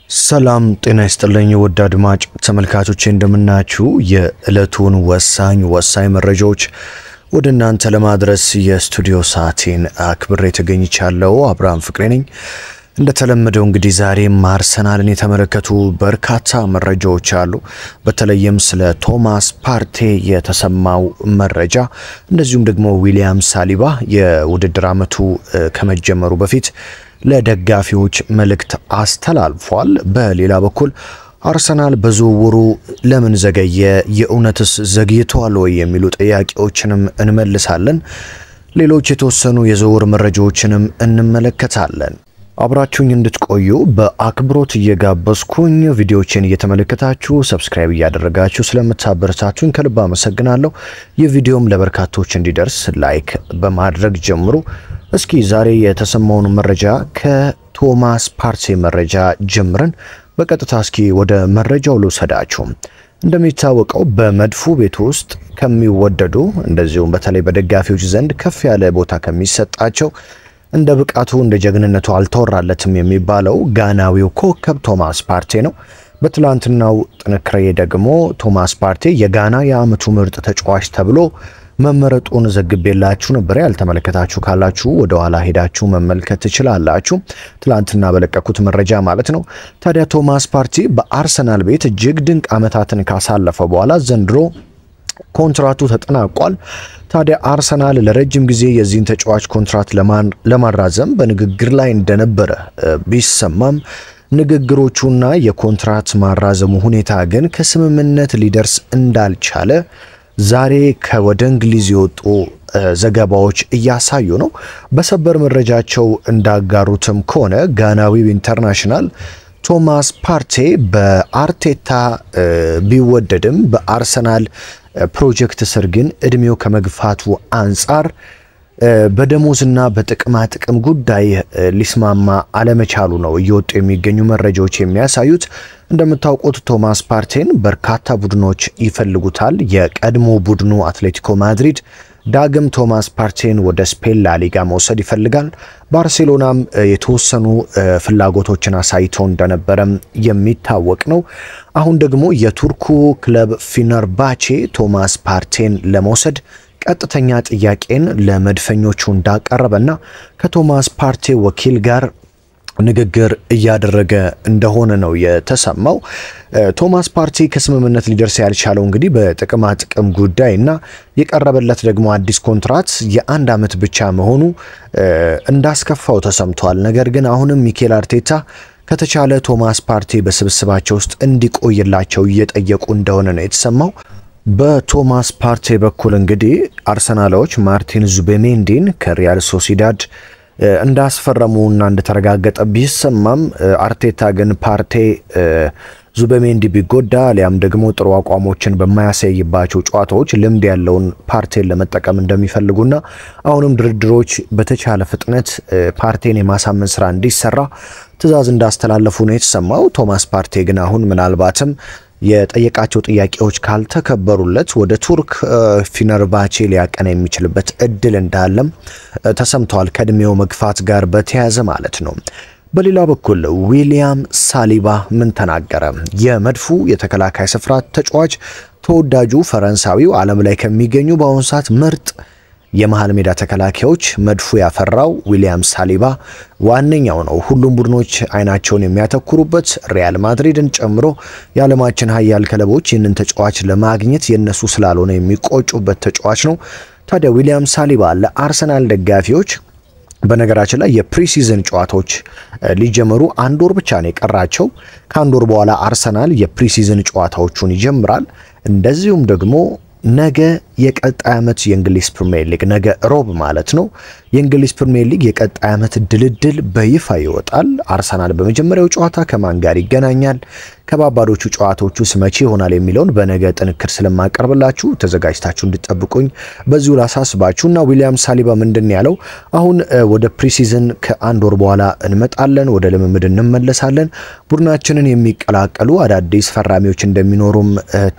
ሰላም ጤና ይስጥልኝ ውድ አድማጭ ተመልካቾቼ እንደምናችሁ የዕለቱን ወሳኝ መረጃዎች ወደ እናንተ ለማድረስ የስቱዲዮ ሰዓቴን አክብሬ ተገኝቻለሁ። አብርሃም ፍቅሬ ነኝ። እንደተለመደው እንግዲህ ዛሬም አርሰናልን የተመለከቱ በርካታ መረጃዎች አሉ። በተለይም ስለ ቶማስ ፓርቴ የተሰማው መረጃ እንደዚሁም ደግሞ ዊሊያም ሳሊባ የውድድር ዓመቱ ከመጀመሩ በፊት ለደጋፊዎች መልእክት አስተላልፏል። በሌላ በኩል አርሰናል በዝውውሩ ለምን ዘገየ፣ የእውነትስ ዘግይቷል ወይ የሚሉ ጥያቄዎችንም እንመልሳለን። ሌሎች የተወሰኑ የዝውውር መረጃዎችንም እንመለከታለን። አብራችሁኝ እንድትቆዩ በአክብሮት እየጋበዝኩኝ ቪዲዮዎችን እየተመለከታችሁ ሰብስክራይብ እያደረጋችሁ ስለምታበረታቱኝ ከልብ አመሰግናለሁ። የቪዲዮም ለበርካቶች እንዲደርስ ላይክ በማድረግ ጀምሩ። እስኪ ዛሬ የተሰማውን መረጃ ከቶማስ ፓርቴ መረጃ ጀምረን በቀጥታ እስኪ ወደ መረጃው ልውሰዳችሁ። እንደሚታወቀው በመድፉ ቤት ውስጥ ከሚወደዱ እንደዚሁም በተለይ በደጋፊዎች ዘንድ ከፍ ያለ ቦታ ከሚሰጣቸው እንደ ብቃቱ እንደ ጀግንነቱ አልተወራለትም የሚባለው ጋናዊው ኮከብ ቶማስ ፓርቴ ነው። በትላንትናው ጥንክሬ ደግሞ ቶማስ ፓርቴ የጋና የዓመቱ ምርጥ ተጫዋች ተብሎ መመረጡን ዘግቤላችሁ ነበር። ያልተመለከታችሁ ካላችሁ ወደ ኋላ ሄዳችሁ መመልከት ትችላላችሁ። ትላንትና በለቀኩት መረጃ ማለት ነው። ታዲያ ቶማስ ፓርቴ በአርሰናል ቤት እጅግ ድንቅ ዓመታትን ካሳለፈ በኋላ ዘንድሮ ኮንትራቱ ተጠናቋል። ታዲያ አርሰናል ለረጅም ጊዜ የዚህን ተጫዋች ኮንትራት ለማራዘም በንግግር ላይ እንደነበረ ቢሰማም ንግግሮቹና የኮንትራት ማራዘሙ ሁኔታ ግን ከስምምነት ሊደርስ እንዳልቻለ ዛሬ ከወደ እንግሊዝ የወጡ ዘገባዎች እያሳዩ ነው። በሰበር መረጃቸው እንዳጋሩትም ከሆነ ጋናዊው ኢንተርናሽናል ቶማስ ፓርቴ በአርቴታ ቢወደድም በአርሰናል ፕሮጀክት ስር ግን እድሜው ከመግፋቱ አንጻር በደሞዝና በጥቅማ ጥቅም ጉዳይ ሊስማማ አለመቻሉ ነው እየወጡ የሚገኙ መረጃዎች የሚያሳዩት። እንደምታውቁት ቶማስ ፓርቴን በርካታ ቡድኖች ይፈልጉታል። የቀድሞ ቡድኑ አትሌቲኮ ማድሪድ ዳግም ቶማስ ፓርቴን ወደ ስፔን ላሊጋ መውሰድ ይፈልጋል። ባርሴሎናም የተወሰኑ ፍላጎቶችን አሳይቶ እንደነበረም የሚታወቅ ነው። አሁን ደግሞ የቱርኩ ክለብ ፊነርባቼ ቶማስ ፓርቴን ለመውሰድ ቀጥተኛ ጥያቄን ለመድፈኞቹ እንዳቀረበና ከቶማስ ፓርቴ ወኪል ጋር ንግግር እያደረገ እንደሆነ ነው የተሰማው። ቶማስ ፓርቴ ከስምምነት ሊደርስ ያልቻለው እንግዲህ በጥቅማ ጥቅም ጉዳይና የቀረበለት ደግሞ አዲስ ኮንትራት የአንድ ዓመት ብቻ መሆኑ እንዳስከፋው ተሰምቷል። ነገር ግን አሁንም ሚኬል አርቴታ ከተቻለ ቶማስ ፓርቴ በስብስባቸው ውስጥ እንዲቆይላቸው እየጠየቁ እንደሆነ ነው የተሰማው። በቶማስ ፓርቴ በኩል እንግዲህ አርሰናሎች ማርቲን ዙቤሜንዲን ከሪያል ሶሲዳድ እንዳስፈረሙና እንደተረጋገጠ ቢሰማም አርቴታ ግን ፓርቴ ዙቤሜንዲ ቢጎዳ ሊያም ደግሞ ጥሩ አቋሞችን በማያሳይባቸው ጨዋታዎች ልምድ ያለውን ፓርቴን ለመጠቀም እንደሚፈልጉና አሁንም ድርድሮች በተቻለ ፍጥነት ፓርቴን የማሳመን ስራ እንዲሰራ ትዕዛዝ እንዳስተላለፉ ነው የተሰማው። ቶማስ ፓርቴ ግን አሁን ምናልባትም የጠየቃቸው ጥያቄዎች ካልተከበሩለት ወደ ቱርክ ፊነርባቼ ሊያቀና የሚችልበት እድል እንዳለም ተሰምቷል። ከእድሜው መግፋት ጋር በተያያዘ ማለት ነው። በሌላ በኩል ዊሊያም ሳሊባ ምን ተናገረ? የመድፉ የተከላካይ ስፍራ ተጫዋች ተወዳጁ ፈረንሳዊው ዓለም ላይ ከሚገኙ በአሁኑ ሰዓት ምርጥ የመሃል ሜዳ ተከላካዮች መድፉ ያፈራው ዊሊያም ሳሊባ ዋነኛው ነው። ሁሉም ቡድኖች አይናቸውን የሚያተኩሩበት ሪያል ማድሪድን ጨምሮ የዓለማችን ሀያል ክለቦች ይህንን ተጫዋች ለማግኘት የነሱ ስላልሆነ የሚቆጩበት ተጫዋች ነው። ታዲያ ዊሊያም ሳሊባ ለአርሰናል ደጋፊዎች በነገራችን ላይ የፕሪሲዝን ጨዋታዎች ሊጀመሩ አንድ ወር ብቻ ነው የቀራቸው። ከአንድ ወር በኋላ አርሰናል የፕሪሲዝን ጨዋታዎቹን ይጀምራል። እንደዚሁም ደግሞ ነገ የቀጣይ ዓመት የእንግሊዝ ፕሪሚየር ሊግ ነገ ሮብ ማለት ነው የእንግሊዝ ፕሪሚየር ሊግ የቀጣይ ዓመት ድልድል በይፋ ይወጣል። አርሰናል በመጀመሪያው ጨዋታ ከማን ጋር ይገናኛል፣ ከባባዶቹ ጨዋታዎቹስ መቼ ይሆናል የሚለውን በነገ ጥንክር ስለማቀርብላችሁ ተዘጋጅታችሁ እንድትጠብቁኝ በዚሁ ላሳስባችሁና ዊሊያም ሳሊባ ምንድን ያለው አሁን ወደ ፕሪሲዝን ከአንድ ወር በኋላ እንመጣለን፣ ወደ ልምምድ እንመለሳለን፣ ቡድናችንን የሚቀላቀሉ አዳዲስ ፈራሚዎች እንደሚኖሩም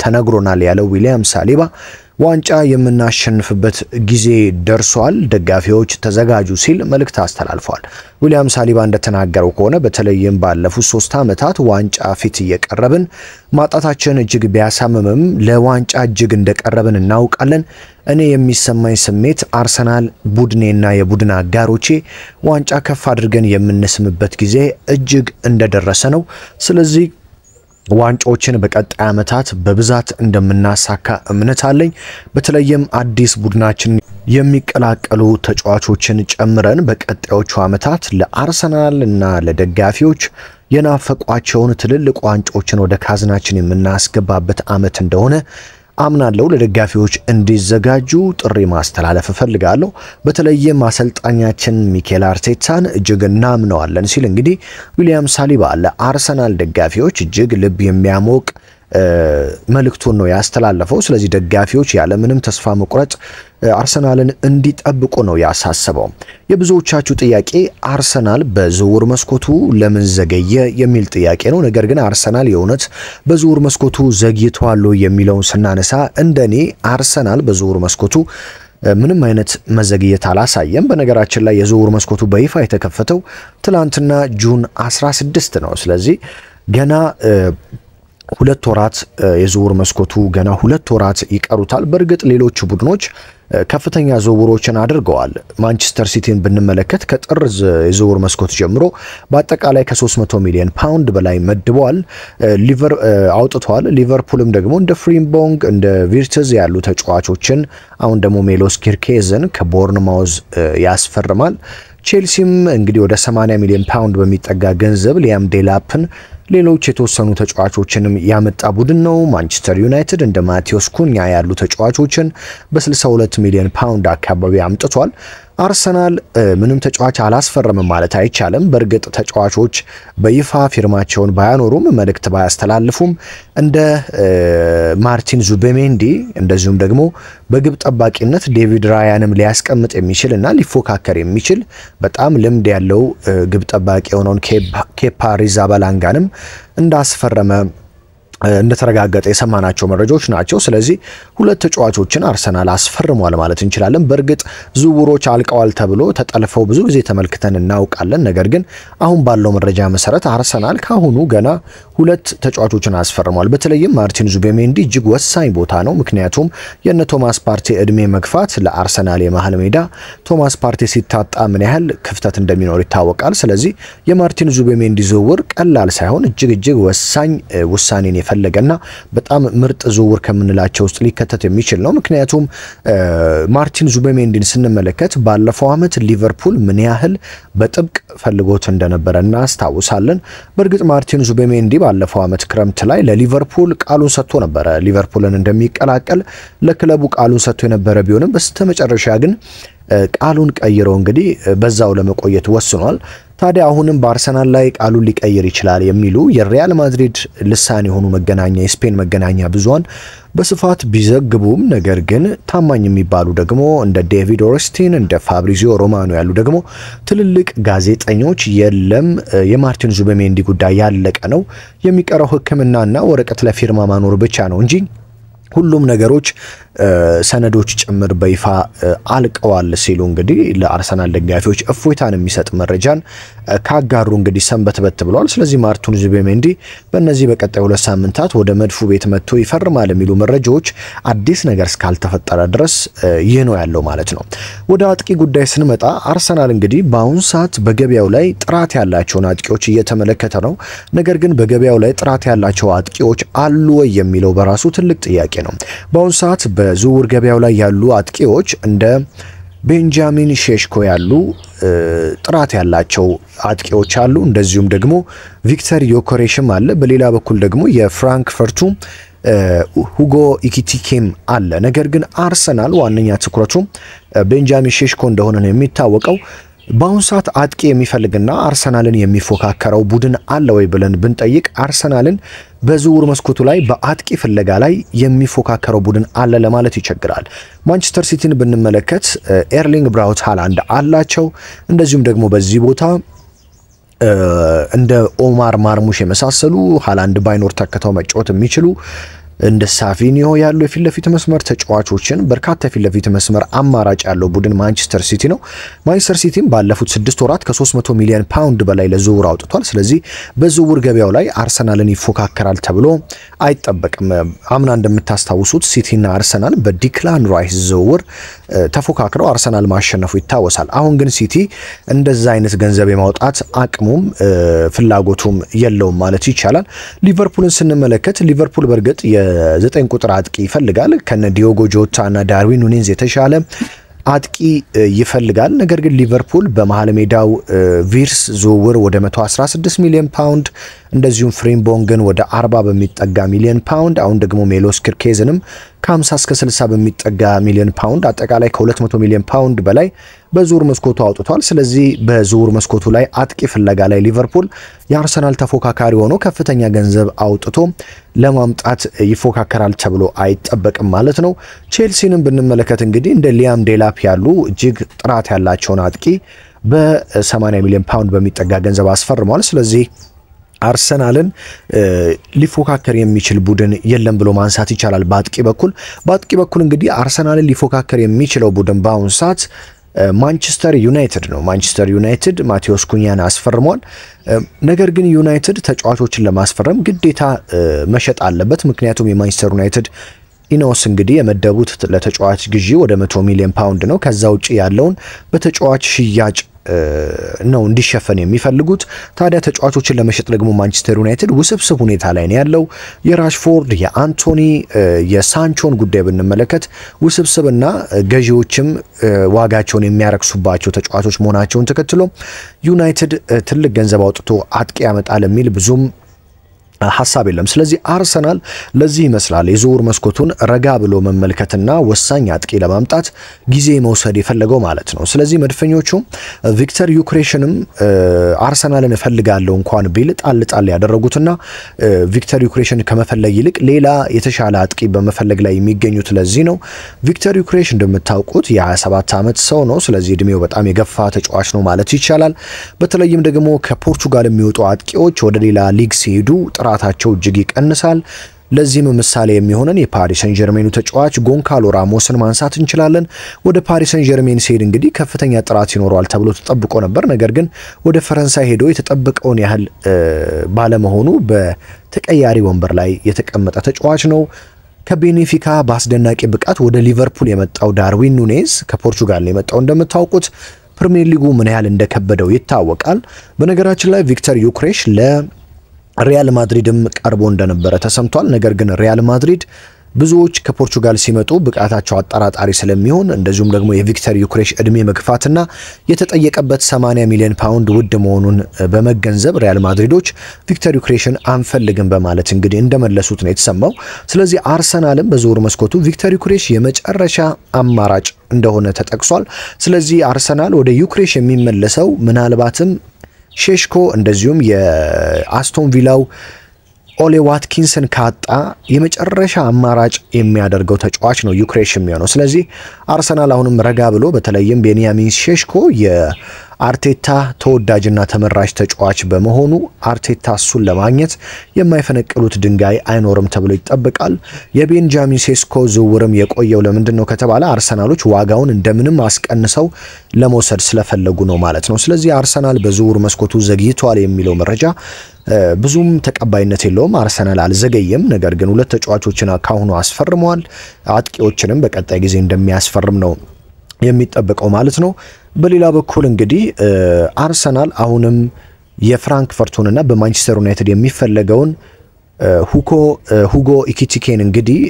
ተነግሮናል ያለው ዊሊያም ሳሊባ ዋንጫ የምናሸንፍበት ጊዜ ደርሷል፣ ደጋፊዎች ተዘጋጁ ሲል መልእክት አስተላልፏል። ዊሊያም ሳሊባ እንደተናገረው ከሆነ በተለይም ባለፉት 3 ዓመታት ዋንጫ ፊት እየቀረብን ማጣታችን እጅግ ቢያሳምምም ለዋንጫ እጅግ እንደቀረብን እናውቃለን። እኔ የሚሰማኝ ስሜት አርሰናል ቡድኔና የቡድን አጋሮቼ ዋንጫ ከፍ አድርገን የምንስምበት ጊዜ እጅግ እንደደረሰ ነው። ስለዚህ ዋንጫዎችን በቀጣይ ዓመታት በብዛት እንደምናሳካ እምነት አለኝ። በተለይም አዲስ ቡድናችን የሚቀላቀሉ ተጫዋቾችን ጨምረን በቀጣዮቹ ዓመታት ለአርሰናል እና ለደጋፊዎች የናፈቋቸውን ትልልቅ ዋንጫዎችን ወደ ካዝናችን የምናስገባበት ዓመት እንደሆነ አምናለሁ። ለደጋፊዎች እንዲዘጋጁ ጥሪ ማስተላለፍ እፈልጋለሁ። በተለይም አሰልጣኛችን ሚኬል አርቴታን እጅግ እናምነዋለን ሲል እንግዲህ ዊሊያም ሳሊባ ለአርሰናል ደጋፊዎች እጅግ ልብ የሚያሞቅ መልእክቱን ነው ያስተላለፈው። ስለዚህ ደጋፊዎች ያለምንም ተስፋ መቁረጥ አርሰናልን እንዲጠብቁ ነው ያሳሰበው። የብዙዎቻችሁ ጥያቄ አርሰናል በዝውውር መስኮቱ ለምን ዘገየ የሚል ጥያቄ ነው። ነገር ግን አርሰናል የእውነት በዝውውር መስኮቱ ዘግይቷል የሚለውን ስናነሳ እንደኔ አርሰናል በዝውውር መስኮቱ ምንም አይነት መዘግየት አላሳየም። በነገራችን ላይ የዝውውር መስኮቱ በይፋ የተከፈተው ትላንትና ጁን 16 ነው። ስለዚህ ገና 2 ወራት የዝውውር መስኮቱ ገና 2 ወራት ይቀሩታል። በእርግጥ ሌሎች ቡድኖች ከፍተኛ ዝውውሮችን አድርገዋል። ማንቸስተር ሲቲን ብንመለከት ከጥር የዝውውር መስኮት ጀምሮ በአጠቃላይ ከ300 ሚሊዮን ፓውንድ በላይ መድበዋል አውጥቷል። ሊቨርፑልም ደግሞ እንደ ፍሪምቦንግ እንደ ቪርትዝ ያሉ ተጫዋቾችን አሁን ደግሞ ሜሎስ ኪርኬዝን ከቦርንማውዝ ያስፈርማል። ቼልሲም እንግዲህ ወደ 80 ሚሊዮን ፓውንድ በሚጠጋ ገንዘብ ሊያም ዴላፕን ሌሎች የተወሰኑ ተጫዋቾችንም ያመጣ ቡድን ነው። ማንቸስተር ዩናይትድ እንደ ማቴዎስ ኩኛ ያሉ ተጫዋቾችን በ62 ሚሊዮን ፓውንድ አካባቢ አምጥቷል። አርሰናል ምንም ተጫዋች አላስፈረመም ማለት አይቻልም። በእርግጥ ተጫዋቾች በይፋ ፊርማቸውን ባያኖሩም መልእክት ባያስተላልፉም እንደ ማርቲን ዙቤሜንዲ እንደዚሁም ደግሞ በግብ ጠባቂነት ዴቪድ ራያንም ሊያስቀምጥ የሚችል እና ሊፎካከር የሚችል በጣም ልምድ ያለው ግብ ጠባቂ የሆነውን ኬፓ አሪዛባላንጋንም እንዳስፈረመ እንደተረጋገጠ የሰማናቸው መረጃዎች ናቸው። ስለዚህ 2 ተጫዋቾችን አርሰናል አስፈርሟል ማለት እንችላለን። በእርግጥ ዝውውሮች አልቀዋል ተብሎ ተጠልፈው ብዙ ጊዜ ተመልክተን እናውቃለን። ነገር ግን አሁን ባለው መረጃ መሰረት አርሰናል ካሁኑ ገና 2 ተጫዋቾችን አስፈርሟል። በተለይም ማርቲን ዙቤሜንዲ እጅግ ወሳኝ ቦታ ነው። ምክንያቱም የነ ቶማስ ፓርቴ እድሜ መግፋት ለአርሰናል የመሃል ሜዳ ቶማስ ፓርቴ ሲታጣ ምን ያህል ክፍተት እንደሚኖር ይታወቃል። ስለዚህ የማርቲን ዙቤሜንዲ ዝውውር ቀላል ሳይሆን እጅግ ወሳኝ ውሳኔን የፈለገና በጣም ምርጥ ዝውውር ከምንላቸው ውስጥ ሊከተት የሚችል ነው። ምክንያቱም ማርቲን ዙቤሜንዲን ስንመለከት ባለፈው ዓመት ሊቨርፑል ምን ያህል በጥብቅ ፈልጎት እንደነበረ እናስታውሳለን። በእርግጥ ማርቲን ዙቤሜንዲ ባለፈው ዓመት ክረምት ላይ ለሊቨርፑል ቃሉን ሰጥቶ ነበረ ሊቨርፑልን እንደሚቀላቀል ለክለቡ ቃሉን ሰጥቶ የነበረ ቢሆንም በስተመጨረሻ ግን ቃሉን ቀይሮ እንግዲህ በዛው ለመቆየት ወስኗል። ታዲያ አሁንም በአርሰናል ላይ ቃሉን ሊቀይር ይችላል የሚሉ የሪያል ማድሪድ ልሳን የሆኑ መገናኛ የስፔን መገናኛ ብዙሃን በስፋት ቢዘግቡም ነገር ግን ታማኝ የሚባሉ ደግሞ እንደ ዴቪድ ኦርስቲን እንደ ፋብሪዚዮ ሮማኖ ያሉ ደግሞ ትልልቅ ጋዜጠኞች የለም የማርቲን ዙቤሜንዲ ጉዳይ ያለቀ ነው፣ የሚቀረው ሕክምናና ወረቀት ለፊርማ ማኖር ብቻ ነው እንጂ ሁሉም ነገሮች ሰነዶች ጭምር በይፋ አልቀዋል ሲሉ እንግዲህ ለአርሰናል ደጋፊዎች እፎይታን የሚሰጥ መረጃን ካጋሩ እንግዲህ ሰንበትበት ብለዋል። ስለዚህ ማርቲን ዙቤሜንዲ በእነዚህ በቀጣይ 2 ሳምንታት ወደ መድፉ ቤት መጥቶ ይፈርማል የሚሉ መረጃዎች አዲስ ነገር እስካልተፈጠረ ድረስ ይህ ነው ያለው ማለት ነው። ወደ አጥቂ ጉዳይ ስንመጣ አርሰናል እንግዲህ በአሁኑ ሰዓት በገበያው ላይ ጥራት ያላቸውን አጥቂዎች እየተመለከተ ነው። ነገር ግን በገበያው ላይ ጥራት ያላቸው አጥቂዎች አሉ ወይ የሚለው በራሱ ትልቅ ጥያቄ ነው። በአሁኑ ሰዓት በዝውውር ገበያው ላይ ያሉ አጥቂዎች እንደ ቤንጃሚን ሼሽኮ ያሉ ጥራት ያላቸው አጥቂዎች አሉ። እንደዚሁም ደግሞ ቪክተር ዮኮሬሽም አለ። በሌላ በኩል ደግሞ የፍራንክፈርቱ ሁጎ ኢኪቲኬም አለ። ነገር ግን አርሰናል ዋነኛ ትኩረቱ ቤንጃሚን ሼሽኮ እንደሆነ ነው የሚታወቀው። በአሁኑ ሰዓት አጥቂ የሚፈልግና አርሰናልን የሚፎካከረው ቡድን አለ ወይ ብለን ብንጠይቅ አርሰናልን በዝውውር መስኮቱ ላይ በአጥቂ ፍለጋ ላይ የሚፎካከረው ቡድን አለ ለማለት ይቸግራል። ማንቸስተር ሲቲን ብንመለከት ኤርሊንግ ብራውት ሃላንድ አላቸው። እንደዚሁም ደግሞ በዚህ ቦታ እንደ ኦማር ማርሙሽ የመሳሰሉ ሃላንድ ባይኖር ተከታው መጫወት የሚችሉ እንደ ሳቪኒዮ ያሉ የፊት ለፊት መስመር ተጫዋቾችን በርካታ የፊት ለፊት መስመር አማራጭ ያለው ቡድን ማንቸስተር ሲቲ ነው። ማንቸስተር ሲቲም ባለፉት 6 ወራት ከ300 ሚሊዮን ፓውንድ በላይ ለዝውውር አውጥቷል። ስለዚህ በዝውውር ገበያው ላይ አርሰናልን ይፎካከራል ተብሎ አይጠበቅም። አምና እንደምታስታውሱት ሲቲና አርሰናል በዲክላን ራይስ ዝውውር ተፎካክረው አርሰናል ማሸነፉ ይታወሳል። አሁን ግን ሲቲ እንደዛ አይነት ገንዘብ የማውጣት አቅሙም ፍላጎቱም የለውም ማለት ይቻላል። ሊቨርፑልን ስንመለከት ሊቨርፑል በርግጥ የ9 ቁጥር አጥቂ ይፈልጋል። ከነ ዲዮጎ ጆታ እና ዳርዊን ኑኔዝ የተሻለ አጥቂ ይፈልጋል። ነገር ግን ሊቨርፑል በመሃል ሜዳው ቪርስ ዝውውር ወደ 116 ሚሊዮን ፓውንድ እንደዚሁም ፍሪምቦንግን ወደ 40 በሚጠጋ ሚሊዮን ፓውንድ አሁን ደግሞ ሜሎስ ኪርኬዝንም ከ50 እስከ 60 በሚጠጋ ሚሊዮን ፓውንድ አጠቃላይ ከ200 ሚሊዮን ፓውንድ በላይ በዝውውር መስኮቱ አውጥቷል። ስለዚህ በዝውውር መስኮቱ ላይ አጥቂ ፍለጋ ላይ ሊቨርፑል የአርሰናል ተፎካካሪ ሆኖ ከፍተኛ ገንዘብ አውጥቶ ለማምጣት ይፎካከራል ተብሎ አይጠበቅም ማለት ነው። ቼልሲንም ብንመለከት እንግዲህ እንደ ሊያም ዴላፕ ያሉ እጅግ ጥራት ያላቸውን አጥቂ በ80 ሚሊዮን ፓውንድ በሚጠጋ ገንዘብ አስፈርሟል። ስለዚህ አርሰናልን ሊፎካከር የሚችል ቡድን የለም ብሎ ማንሳት ይቻላል። በአጥቂ በኩል እንግዲህ አርሰናልን ሊፎካከር የሚችለው ቡድን በአሁኑ ሰዓት ማንቸስተር ዩናይትድ ነው። ማንቸስተር ዩናይትድ ማቴዎስ ኩኛን አስፈርሟል። ነገር ግን ዩናይትድ ተጫዋቾችን ለማስፈረም ግዴታ መሸጥ አለበት። ምክንያቱም የማንቸስተር ዩናይትድ ኢኖስ እንግዲህ የመደቡት ለተጫዋች ግዢ ወደ 100 ሚሊዮን ፓውንድ ነው። ከዛ ውጪ ያለውን በተጫዋች ሽያጭ ነው እንዲሸፈን የሚፈልጉት። ታዲያ ተጫዋቾችን ለመሸጥ ደግሞ ማንቸስተር ዩናይትድ ውስብስብ ሁኔታ ላይ ነው ያለው። የራሽፎርድ፣ የአንቶኒ፣ የሳንቾን ጉዳይ ብንመለከት ውስብስብና ገዢዎችም ዋጋቸውን የሚያረክሱባቸው ተጫዋቾች መሆናቸውን ተከትሎ ዩናይትድ ትልቅ ገንዘብ አውጥቶ አጥቂ ያመጣል የሚል ብዙም ሐሳብ የለም። ስለዚህ አርሰናል ለዚህ ይመስላል የዝውውር መስኮቱን ረጋ ብሎ መመልከትና ወሳኝ አጥቂ ለማምጣት ጊዜ መውሰድ የፈለገው ማለት ነው። ስለዚህ መድፈኞቹ ቪክተር ዩክሬሽንም አርሰናልን እፈልጋለሁ እንኳን ቢል ጣል ያደረጉትና ቪክተር ዩክሬሽን ከመፈለግ ይልቅ ሌላ የተሻለ አጥቂ በመፈለግ ላይ የሚገኙት ለዚህ ነው። ቪክተር ዩክሬሽ እንደምታውቁት የ27 ዓመት ሰው ነው። ስለዚህ እድሜው በጣም የገፋ ተጫዋች ነው ማለት ይቻላል። በተለይም ደግሞ ከፖርቹጋል የሚወጡ አጥቂዎች ወደ ሌላ ሊግ ሲሄዱ ጥራታቸው እጅግ ይቀንሳል። ለዚህም ምሳሌ የሚሆነን የፓሪስ ሰን ጀርሜኑ ተጫዋች ጎንካሎ ራሞስን ማንሳት እንችላለን። ወደ ፓሪስ ሰን ጀርሜን ሲሄድ እንግዲህ ከፍተኛ ጥራት ይኖረዋል ተብሎ ተጠብቆ ነበር። ነገር ግን ወደ ፈረንሳይ ሄዶ የተጠበቀውን ያህል ባለመሆኑ በተቀያሪ ወንበር ላይ የተቀመጠ ተጫዋች ነው። ከቤኔፊካ በአስደናቂ ብቃት ወደ ሊቨርፑል የመጣው ዳርዊን ኑኔዝ ከፖርቹጋል ነው የመጣው። እንደምታውቁት ፕሪሚየር ሊጉ ምን ያህል እንደከበደው ይታወቃል። በነገራችን ላይ ቪክተር ዩክሬሽ ሪያል ማድሪድም ቀርቦ እንደነበረ ተሰምቷል። ነገር ግን ሪያል ማድሪድ ብዙዎች ከፖርቹጋል ሲመጡ ብቃታቸው አጠራጣሪ ስለሚሆን እንደዚሁም ደግሞ የቪክተር ዩክሬሽ እድሜ መግፋትና የተጠየቀበት 80 ሚሊዮን ፓውንድ ውድ መሆኑን በመገንዘብ ሪያል ማድሪዶች ቪክተር ዩክሬሽን አንፈልግም በማለት እንግዲህ እንደመለሱት ነው የተሰማው። ስለዚህ አርሰናልም በዝውውር መስኮቱ ቪክተር ዩክሬሽ የመጨረሻ አማራጭ እንደሆነ ተጠቅሷል። ስለዚህ አርሰናል ወደ ዩክሬሽ የሚመለሰው ምናልባትም ሼሽኮ እንደዚሁም የአስቶን ቪላው ኦሌ ዋትኪንስን ካጣ የመጨረሻ አማራጭ የሚያደርገው ተጫዋች ነው ዩክሬሽ የሚሆነው። ስለዚህ አርሰናል አሁንም ረጋ ብሎ በተለይም ቤንያሚን ሼሽኮ የአርቴታ ተወዳጅና ተመራጭ ተጫዋች በመሆኑ አርቴታ እሱን ለማግኘት የማይፈነቅሉት ድንጋይ አይኖርም ተብሎ ይጠበቃል። የቤንጃሚን ሴስኮ ዝውውርም የቆየው ለምንድን ነው ከተባለ አርሰናሎች ዋጋውን እንደምንም አስቀንሰው ለመውሰድ ስለፈለጉ ነው ማለት ነው። ስለዚህ አርሰናል በዝውውር መስኮቱ ዘግይቷል የሚለው መረጃ ብዙም ተቀባይነት የለውም። አርሰናል አልዘገየም፣ ነገር ግን ሁለት ተጫዋቾችን ካሁኑ አስፈርመዋል። አጥቂዎችንም በቀጣይ ጊዜ እንደሚያስፈርም ነው የሚጠበቀው ማለት ነው። በሌላ በኩል እንግዲህ አርሰናል አሁንም የፍራንክፈርቱንና በማንቸስተር ዩናይትድ የሚፈለገውን ሁጎ ኢኪቲኬን እንግዲህ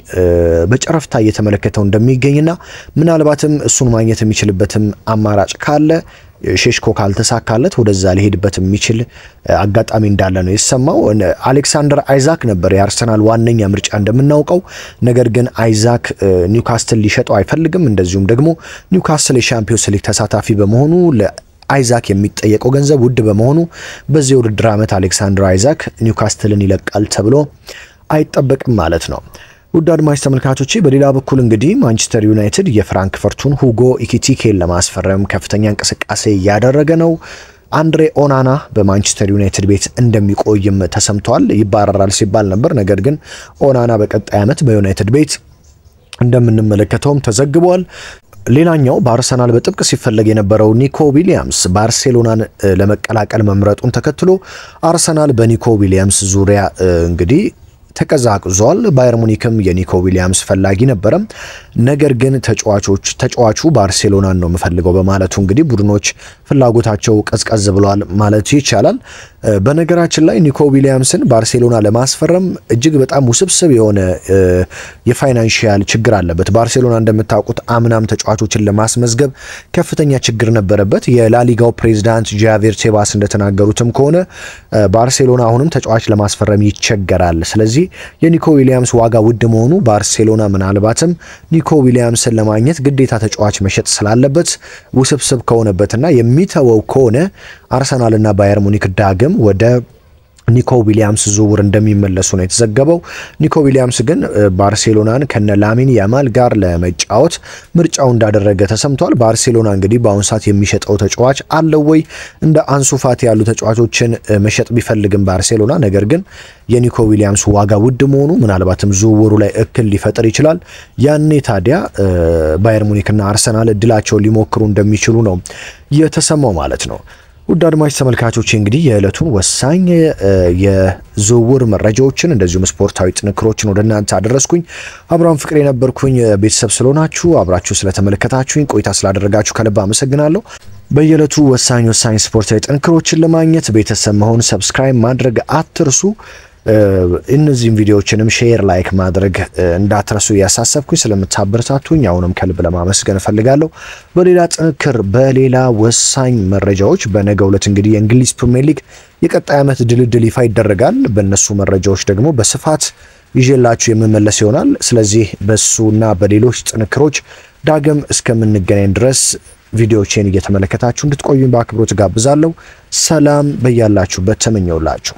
በጨረፍታ እየተመለከተው እንደሚገኝና ምናልባትም እሱን ማግኘት የሚችልበትም አማራጭ ካለ ሼሽኮ ካልተሳካለት ወደዛ ሊሄድበት የሚችል አጋጣሚ እንዳለ ነው የሰማው። አሌክሳንደር አይዛክ ነበር የአርሰናል ዋነኛ ምርጫ እንደምናውቀው። ነገር ግን አይዛክ ኒውካስትል ሊሸጠው አይፈልግም። እንደዚሁም ደግሞ ኒውካስትል የሻምፒዮንስ ሊግ ተሳታፊ በመሆኑ አይዛክ የሚጠየቀው ገንዘብ ውድ በመሆኑ በዚህ ውድድር ዓመት አሌክሳንደር አይዛክ ኒውካስትልን ይለቃል ተብሎ አይጠበቅም ማለት ነው። ውድ አድማጭ ተመልካቾቼ በሌላ በኩል እንግዲህ ማንቸስተር ዩናይትድ የፍራንክፈርቱን ሁጎ ኢኪቲኬን ለማስፈረም ከፍተኛ እንቅስቃሴ እያደረገ ነው። አንድሬ ኦናና በማንቸስተር ዩናይትድ ቤት እንደሚቆይም ተሰምቷል። ይባረራል ሲባል ነበር። ነገር ግን ኦናና በቀጣይ ዓመት በዩናይትድ ቤት እንደምንመለከተውም ተዘግቧል። ሌላኛው በአርሰናል በጥብቅ ሲፈለግ የነበረው ኒኮ ዊሊያምስ ባርሴሎናን ለመቀላቀል መምረጡን ተከትሎ አርሰናል በኒኮ ዊሊያምስ ዙሪያ እንግዲህ ተቀዛቅዟል። ባየር ሙኒክም የኒኮ ዊሊያምስ ፈላጊ ነበረ። ነገር ግን ተጫዋቹ ባርሴሎናን ነው የምፈልገው በማለቱ እንግዲህ ቡድኖች ፍላጎታቸው ቀዝቀዝ ብሏል ማለት ይቻላል። በነገራችን ላይ ኒኮ ዊሊያምስን ባርሴሎና ለማስፈረም እጅግ በጣም ውስብስብ የሆነ የፋይናንሻል ችግር አለበት። ባርሴሎና እንደምታውቁት አምናም ተጫዋቾችን ለማስመዝገብ ከፍተኛ ችግር ነበረበት። የላሊጋው ፕሬዝዳንት ጃቪር ቴባስ እንደተናገሩትም ከሆነ ባርሴሎና አሁንም ተጫዋች ለማስፈረም ይቸገራል። ስለዚህ የኒኮ ዊሊያምስ ዋጋ ውድ መሆኑ ባርሴሎና ምናልባትም ኒኮ ዊሊያምስን ለማግኘት ግዴታ ተጫዋች መሸጥ ስላለበት ውስብስብ ከሆነበትና የሚተወው ከሆነ አርሰናልና ባየር ሙኒክ ዳግም ወደ ኒኮ ዊሊያምስ ዝውውር እንደሚመለሱ ነው የተዘገበው። ኒኮ ዊሊያምስ ግን ባርሴሎናን ከነ ላሚን ያማል ጋር ለመጫወት ምርጫው እንዳደረገ ተሰምቷል። ባርሴሎና እንግዲህ በአሁኑ ሰዓት የሚሸጠው ተጫዋች አለው ወይ? እንደ አንሱ ፋቲ ያሉ ተጫዋቾችን መሸጥ ቢፈልግም ባርሴሎና፣ ነገር ግን የኒኮ ዊሊያምስ ዋጋ ውድ መሆኑ ምናልባትም ዝውውሩ ላይ እክል ሊፈጥር ይችላል። ያኔ ታዲያ ባየር ሙኒክና አርሰናል እድላቸውን ሊሞክሩ እንደሚችሉ ነው የተሰማው ማለት ነው። ውድ አድማጭ ተመልካቾች እንግዲህ የዕለቱን ወሳኝ የዝውውር መረጃዎችን እንደዚሁም ስፖርታዊ ጥንክሮችን ወደ እናንተ አደረስኩኝ። አብርሃም ፍቅሬ ነበርኩኝ። ቤተሰብ ስለሆናችሁ አብራችሁ ስለተመለከታችሁኝ ቆይታ ስላደረጋችሁ ከልብ አመሰግናለሁ። በየዕለቱ ወሳኝ ስፖርታዊ ጥንክሮችን ለማግኘት ቤተሰብ መሆን ሰብስክራይብ ማድረግ አትርሱ። እነዚህም ቪዲዮዎችንም ሼር ላይክ ማድረግ እንዳትረሱ ያሳሰብኩኝ። ስለምታበረታቱኝ አሁንም ከልብ ለማመስገን እፈልጋለሁ። በሌላ ጥንክር በሌላ ወሳኝ መረጃዎች በነገው ዕለት እንግዲህ የእንግሊዝ ፕሪሚየር ሊግ የቀጣይ ዓመት ድልድል ይፋ ይደረጋል። በእነሱ መረጃዎች ደግሞ በስፋት ይዤላችሁ የምመለስ ይሆናል። ስለዚህ በሱና በሌሎች ጥንክሮች ዳግም እስከምንገናኝ ድረስ ቪዲዮዎችን እየተመለከታችሁ እንድትቆዩኝ በአክብሮት ጋብዛለሁ። ሰላም በያላችሁበት ተመኘውላችሁ።